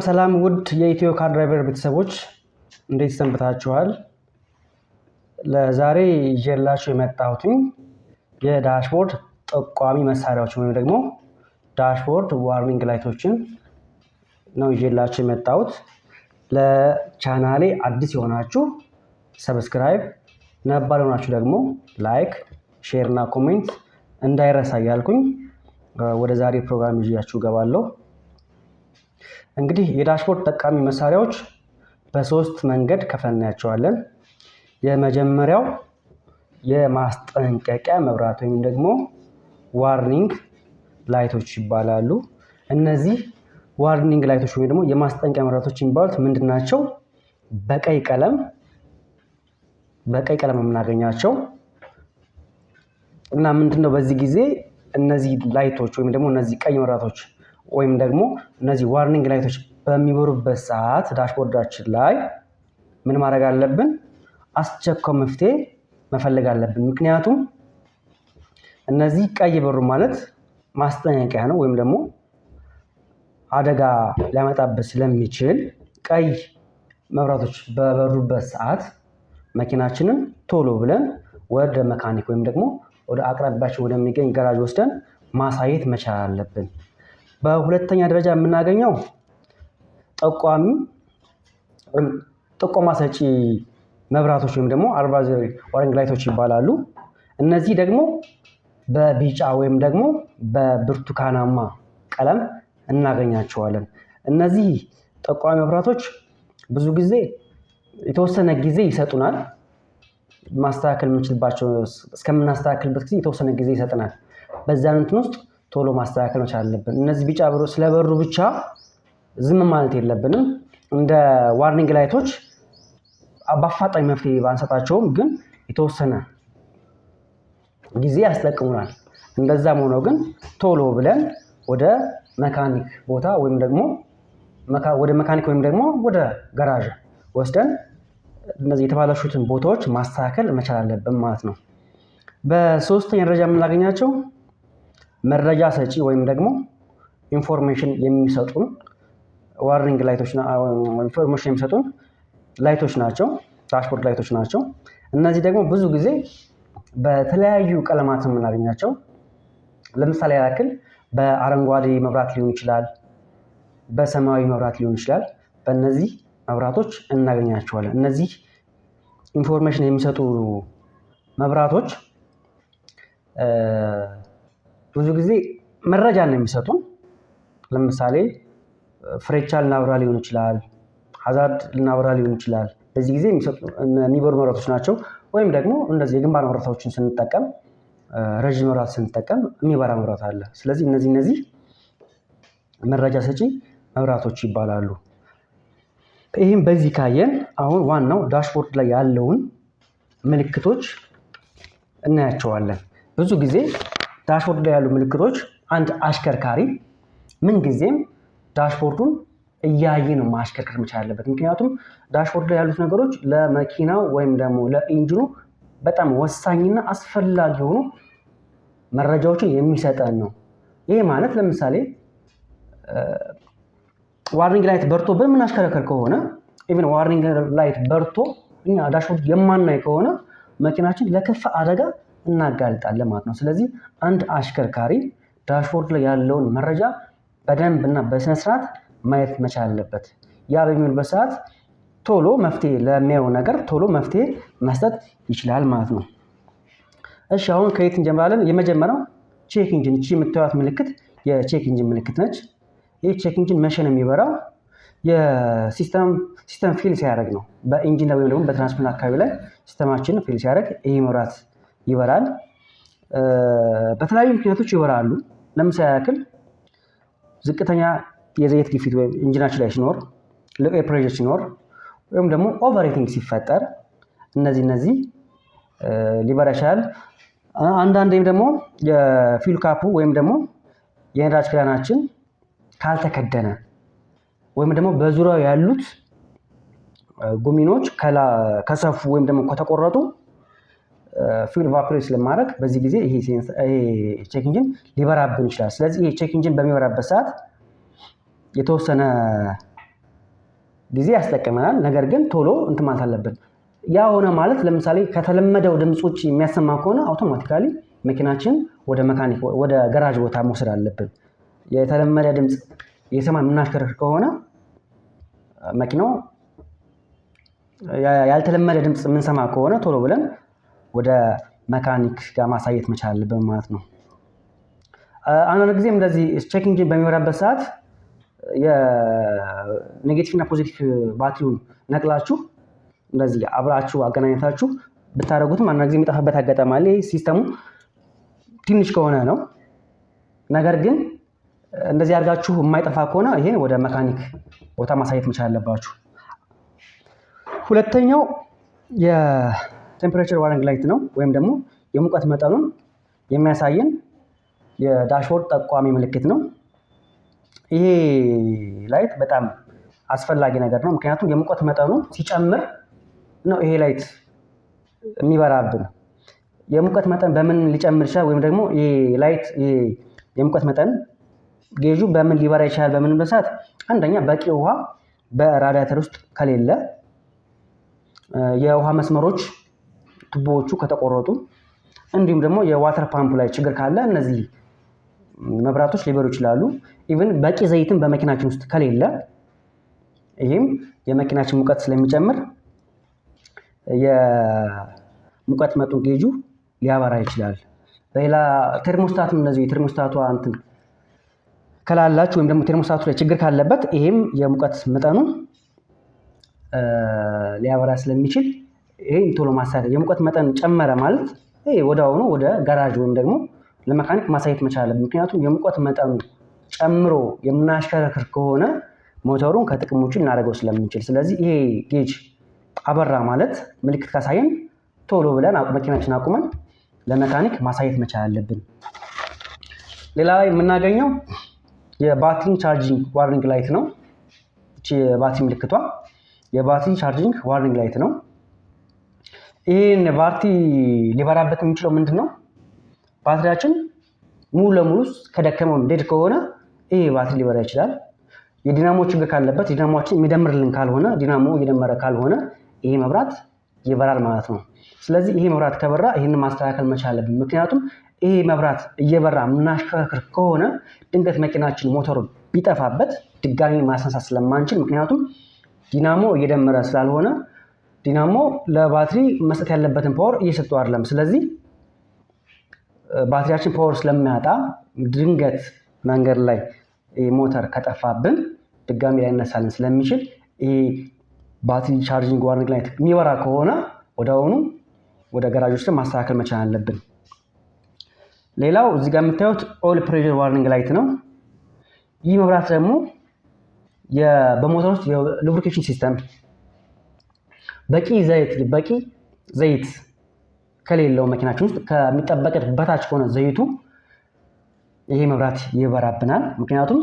ሰላም ውድ የኢትዮ ካር ድራይቨር ቤተሰቦች እንዴት ሰንብታችኋል? ለዛሬ ይዤላችሁ የመጣሁት የዳሽቦርድ ጠቋሚ መሳሪያዎች ወይም ደግሞ ዳሽቦርድ ዋርኒንግ ላይቶችን ነው ይዤላችሁ የመጣሁት። ለቻናሌ አዲስ የሆናችሁ ሰብስክራይብ፣ ነባር የሆናችሁ ደግሞ ላይክ፣ ሼር እና ኮሜንት እንዳይረሳ እያልኩኝ ወደ ዛሬ ፕሮግራም ይዤያችሁ ገባለሁ። እንግዲህ የዳሽቦርድ ጠቃሚ መሳሪያዎች በሶስት መንገድ ከፍለናቸዋለን። የመጀመሪያው የማስጠንቀቂያ መብራት ወይም ደግሞ ዋርኒንግ ላይቶች ይባላሉ። እነዚህ ዋርኒንግ ላይቶች ወይም ደግሞ የማስጠንቀቂያ መብራቶች የሚባሉት ምንድናቸው? በቀይ ቀለም የምናገኛቸው እና ምንድነው በዚህ ጊዜ እነዚህ ላይቶች ወይም ደግሞ እነዚህ ቀይ መብራቶች ወይም ደግሞ እነዚህ ዋርኒንግ ላይቶች በሚበሩበት ሰዓት ዳሽቦርዳችን ላይ ምን ማድረግ አለብን? አስቸኳይ መፍትሄ መፈለግ አለብን። ምክንያቱም እነዚህ ቀይ በሩ ማለት ማስጠንቀቂያ ነው ወይም ደግሞ አደጋ ሊያመጣበት ስለሚችል ቀይ መብራቶች በበሩበት ሰዓት መኪናችንን ቶሎ ብለን ወደ መካኒክ ወይም ደግሞ ወደ አቅራቢያችን ወደሚገኝ ጋራጅ ወስደን ማሳየት መቻል አለብን። በሁለተኛ ደረጃ የምናገኘው ጥቆማ ሰጪ መብራቶች ወይም ደግሞ አድቫይዘሪ ዋርኒንግ ላይቶች ይባላሉ። እነዚህ ደግሞ በቢጫ ወይም ደግሞ በብርቱካናማ ቀለም እናገኛቸዋለን። እነዚህ ጠቋሚ መብራቶች ብዙ ጊዜ የተወሰነ ጊዜ ይሰጡናል። ማስተካከል የምንችልባቸው እስከምናስተካክልበት ጊዜ የተወሰነ ጊዜ ይሰጡናል። በዛን እንትን ውስጥ ቶሎ ማስተካከል መቻል አለብን። እነዚህ ቢጫ በሩ ስለበሩ ብቻ ዝም ማለት የለብንም። እንደ ዋርኒንግ ላይቶች በአፋጣኝ መፍትሄ ባንሰጣቸውም ግን የተወሰነ ጊዜ ያስጠቅሙናል። እንደዛም ሆኖ ግን ቶሎ ብለን ወደ መካኒክ ቦታ ወይም ደግሞ ወደ ጋራዥ ወስደን እነዚህ የተባላሹትን ቦታዎች ማስተካከል መቻል አለብን ማለት ነው። በሶስተኛ ደረጃ የምናገኛቸው መረጃ ሰጪ ወይም ደግሞ ኢንፎርሜሽን የሚሰጡን ዋርኒንግ ላይቶች ኢንፎርሜሽን የሚሰጡን ላይቶች ናቸው፣ ዳሽቦርድ ላይቶች ናቸው። እነዚህ ደግሞ ብዙ ጊዜ በተለያዩ ቀለማት የምናገኛቸው። ለምሳሌ ያክል በአረንጓዴ መብራት ሊሆን ይችላል፣ በሰማያዊ መብራት ሊሆን ይችላል። በእነዚህ መብራቶች እናገኛቸዋለን። እነዚህ ኢንፎርሜሽን የሚሰጡ መብራቶች ብዙ ጊዜ መረጃ ነው የሚሰጡን። ለምሳሌ ፍሬቻ ልናበራ ሊሆን ይችላል፣ ሀዛርድ ልናበራ ሊሆን ይችላል። በዚህ ጊዜ የሚበሩ መብራቶች ናቸው። ወይም ደግሞ እንደዚህ የግንባር መብራቶችን ስንጠቀም ረዥም መብራት ስንጠቀም የሚበራ መብራት አለ። ስለዚህ እነዚህ መረጃ ሰጪ መብራቶች ይባላሉ። ይህም በዚህ ካየን አሁን ዋናው ዳሽቦርድ ላይ ያለውን ምልክቶች እናያቸዋለን። ብዙ ጊዜ ዳሽቦርድ ላይ ያሉ ምልክቶች አንድ አሽከርካሪ ምን ጊዜም ዳሽቦርዱን እያየ ነው ማሽከርከር መቻል አለበት። ምክንያቱም ዳሽቦርድ ላይ ያሉት ነገሮች ለመኪናው ወይም ደግሞ ለኢንጂኑ በጣም ወሳኝና አስፈላጊ የሆኑ መረጃዎችን የሚሰጠን ነው። ይሄ ማለት ለምሳሌ ዋርኒንግ ላይት በርቶ በምናሽከረከር ከሆነ ኢቭን ዋርኒንግ ላይት በርቶ እኛ ዳሽቦርድ የማናይ ከሆነ መኪናችን ለከፋ አደጋ እናጋልጣለን ማለት ነው። ስለዚህ አንድ አሽከርካሪ ዳሽቦርድ ላይ ያለውን መረጃ በደንብ እና በስነ ስርዓት ማየት መቻል አለበት። ያ በሚሆንበት ሰዓት ቶሎ መፍትሄ ለሚያየው ነገር ቶሎ መፍትሄ መስጠት ይችላል ማለት ነው። እሺ አሁን ከየት እንጀምራለን? የመጀመሪያው ቼክ ኢንጂን። እቺ የምታዩት ምልክት የቼክ ኢንጂን ምልክት ነች። ይህ ቼክ ኢንጂን መቼ ነው የሚበራው? የሲስተም ፌል ሲያደርግ ነው። በኢንጂን ወይም ደግሞ በትራንስሚሽን አካባቢ ላይ ሲስተማችን ፌል ሲያደርግ ይሄ መብራት ይበራል። በተለያዩ ምክንያቶች ይበራሉ። ለምሳሌ ያክል ዝቅተኛ የዘይት ግፊት ወይም ኢንጂናችን ላይ ሲኖር፣ ሎ ኤር ፕሬሸር ሲኖር ወይም ደግሞ ኦቨርሂቲንግ ሲፈጠር እነዚህ ሊበራ ይችላል። አንዳንዴም ደግሞ የፊውል ካፑ ወይም ደግሞ የነዳጅ ክዳናችን ካልተከደነ ወይም ደግሞ በዙሪያው ያሉት ጉሚኖች ከሰፉ ወይም ደግሞ ከተቆረጡ ፊውል ኢቫፖሬት ስለማድረግ በዚህ ጊዜ ይሄ ቼክ ኢንጂን ሊበራብን ይችላል። ስለዚህ ይሄ ቼክ ኢንጂን በሚበራበት ሰዓት የተወሰነ ጊዜ ያስጠቅመናል። ነገር ግን ቶሎ እንትን ማለት አለብን። ያ ሆነ ማለት ለምሳሌ ከተለመደው ድምፅ ውጭ የሚያሰማ ከሆነ አውቶማቲካሊ መኪናችን ወደ መካኒክ ወደ ገራጅ ቦታ መውሰድ አለብን። የተለመደ ድምፅ የሰማን የምናሽከረክር ከሆነ መኪናው ያልተለመደ ድምፅ የምንሰማ ከሆነ ቶሎ ብለን ወደ መካኒክ ጋር ማሳየት መቻል አለብን ማለት ነው። አንዳንድ ጊዜም እንደዚህ ቼክ ኢንጂን በሚበራበት ሰዓት የኔጌቲቭ እና ፖዚቲቭ ባትሪውን ነቅላችሁ እንደዚህ አብራችሁ አገናኝታችሁ ብታደርጉትም አንዳንድ ጊዜ የሚጠፋበት አጋጣሚ አለ። ሲስተሙ ትንሽ ከሆነ ነው። ነገር ግን እንደዚህ አድርጋችሁ የማይጠፋ ከሆነ ይሄ ወደ መካኒክ ቦታ ማሳየት መቻል አለባችሁ። ሁለተኛው የቴምፕሬቸር ዋርኒንግ ላይት ነው፣ ወይም ደግሞ የሙቀት መጠኑን የሚያሳየን የዳሽቦርድ ጠቋሚ ምልክት ነው። ይሄ ላይት በጣም አስፈላጊ ነገር ነው። ምክንያቱም የሙቀት መጠኑ ሲጨምር ነው ይሄ ላይት የሚበራብን። የሙቀት መጠን በምን ሊጨምር ይችላል? ወይም ደግሞ ይሄ ላይት የሙቀት መጠን ጌጁ በምን ሊበራ ይችላል? በምን በሰዓት አንደኛ በቂ ውሃ በራዲያተር ውስጥ ከሌለ፣ የውሃ መስመሮች ቱቦዎቹ ከተቆረጡ፣ እንዲሁም ደግሞ የዋተር ፓምፕ ላይ ችግር ካለ እነዚህ መብራቶች ሊበሩ ይችላሉ። ኢቭን በቂ ዘይትን በመኪናችን ውስጥ ከሌለ ይህም የመኪናችን ሙቀት ስለሚጨምር የሙቀት መጠን ጌጁ ሊያበራ ይችላል። በሌላ ቴርሞስታትም እንደዚሁ የቴርሞስታቷ እንትን ከላላችሁ ወይም ደግሞ ቴርሞስታቱ ላይ ችግር ካለበት ይሄም የሙቀት መጠኑ ሊያበራ ስለሚችል ይሄን ቶሎ ማሳየት። የሙቀት መጠን ጨመረ ማለት ይሄ ወዲያውኑ ወደ ጋራጅ ወይም ደግሞ ለመካኒክ ማሳየት መቻል። ምክንያቱም የሙቀት መጠኑ ጨምሮ የምናሽከረክር ከሆነ ሞተሩን ከጥቅም ውጭ እናደርገው ስለምንችል፣ ስለዚህ ይሄ ጌጅ አበራ ማለት ምልክት ካሳየን ቶሎ ብለን መኪናችን አቁመን ለመካኒክ ማሳየት መቻል አለብን። ሌላ የምናገኘው የባትሪ ቻርጂንግ ዋርኒንግ ላይት ነው። እቺ የባትሪ ምልክቷ የባትሪ ቻርጂንግ ዋርኒንግ ላይት ነው። ይሄን ባትሪ ሊበራበት የሚችለው ምንድነው? ባትሪያችን ሙሉ ለሙሉ ከደከመው ዴድ ከሆነ ይሄ ባትሪ ሊበራ ይችላል። የዲናሞ ችግር ካለበት ዲናሞችን የሚደምርልን ካልሆነ ዲናሞ እየደመረ ካልሆነ ይሄ መብራት ይበራል ማለት ነው። ስለዚህ ይሄ መብራት ከበራ ይሄንን ማስተካከል መቻል አለብን። ምክንያቱም ይሄ መብራት እየበራ የምናሽከረክር ከሆነ ድንገት መኪናችን ሞተሩ ቢጠፋበት ድጋሚ ማስነሳት ስለማንችል፣ ምክንያቱም ዲናሞ እየደመረ ስላልሆነ ዲናሞ ለባትሪ መስጠት ያለበትን ፓወር እየሰጠው አይደለም። ስለዚህ ባትሪያችን ፓወር ስለሚያጣ ድንገት መንገድ ላይ ሞተር ከጠፋብን ድጋሚ ላይነሳልን ስለሚችል ይሄ ባትሪ ቻርጂንግ ዋርኒንግ ላይት የሚበራ ከሆነ ወዲያውኑ ወደ ገራጅ ውስጥ ማስተካከል መቻል አለብን። ሌላው እዚህ ጋር የምታዩት ኦይል ፕሬሸር ዋርኒንግ ላይት ነው። ይህ መብራት ደግሞ በሞተር ውስጥ የሉብሪኬሽን ሲስተም በቂ ዘይት ከሌለው መኪናችን ውስጥ ከሚጠበቀት በታች ከሆነ ዘይቱ ይሄ መብራት ይበራብናል። ምክንያቱም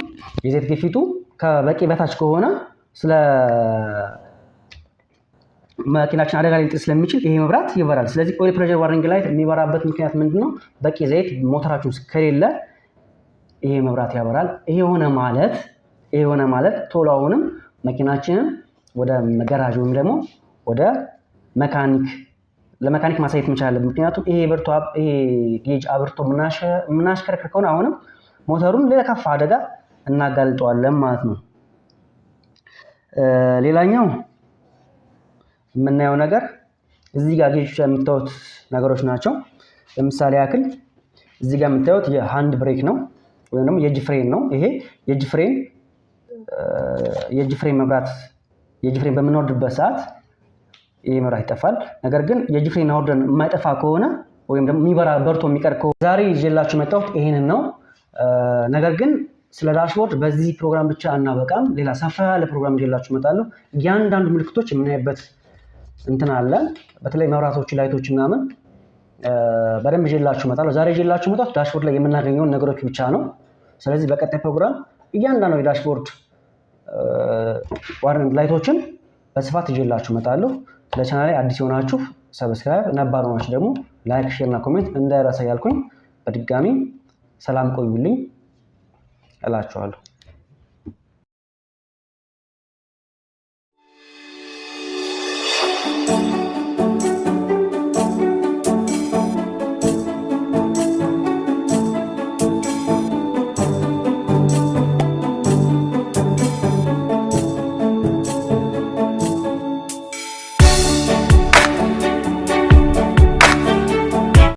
የዘይት ግፊቱ ከበቂ በታች ከሆነ ስለ መኪናችን አደጋ ሊጥል ስለሚችል ይሄ መብራት ይበራል። ስለዚህ ኦይል ፕሬሸር ዋርኒንግ ላይት የሚበራበት ምክንያት ምንድነው? በቂ ዘይት ሞተራችን ውስጥ ከሌለ ይሄ መብራት ያበራል። ይሄ ሆነ ማለት ቶሎ አሁንም መኪናችንን ወደ ገራዥ ወይም ደግሞ ወደ ለመካኒክ ማሳየት መቻል አለብን። ምክንያቱም ይሄ ጌጅ አብርቶ የምናሽከረክር ከሆነ አሁንም ሞተሩን ለከፋ አደጋ እናጋልጠዋለን ማለት ነው። ሌላኛው የምናየው ነገር እዚህ ጋር ጌጅ የምታዩት ነገሮች ናቸው። ለምሳሌ ያክል እዚህ ጋር የምታዩት የሃንድ ብሬክ ነው ወይም ደግሞ የእጅ ፍሬን ነው። ይሄ የእጅ ፍሬን መብራት የእጅ ፍሬን በምንወርድበት ሰዓት ይሄ መብራት ይጠፋል። ነገር ግን የእጅ ፍሬን አውርደን የማይጠፋ ከሆነ ወይም ደግሞ የሚበራ በርቶ የሚቀር ከሆነ ዛሬ ይዤላችሁ መጣሁት ይሄንን ነው። ነገር ግን ስለ ዳሽቦርድ በዚህ ፕሮግራም ብቻ አናበቃም። ሌላ ሰፋ ያለ ፕሮግራም ይዤላችሁ እመጣለሁ። እያንዳንዱ ምልክቶች የምናይበት እንትን አለ። በተለይ መብራቶች፣ ላይቶች ምናምን በደንብ ይዤላችሁ እመጣለሁ። ዛሬ ይዤላችሁ መጣሁት ዳሽቦርድ ላይ የምናገኘውን ነገሮች ብቻ ነው። ስለዚህ በቀጣይ ፕሮግራም እያንዳንዱ የዳሽቦርድ ዋርኒንግ ላይቶችን በስፋት ይዤላችሁ እመጣለሁ። ለቻናሌ አዲስ የሆናችሁ ሰብስክራይብ፣ ነባር ሆናችሁ ደግሞ ላይክ፣ ሼር እና ኮሜንት እንዳይረሳ ያልኩኝ በድጋሚ ሰላም ቆዩልኝ እላችኋለሁ።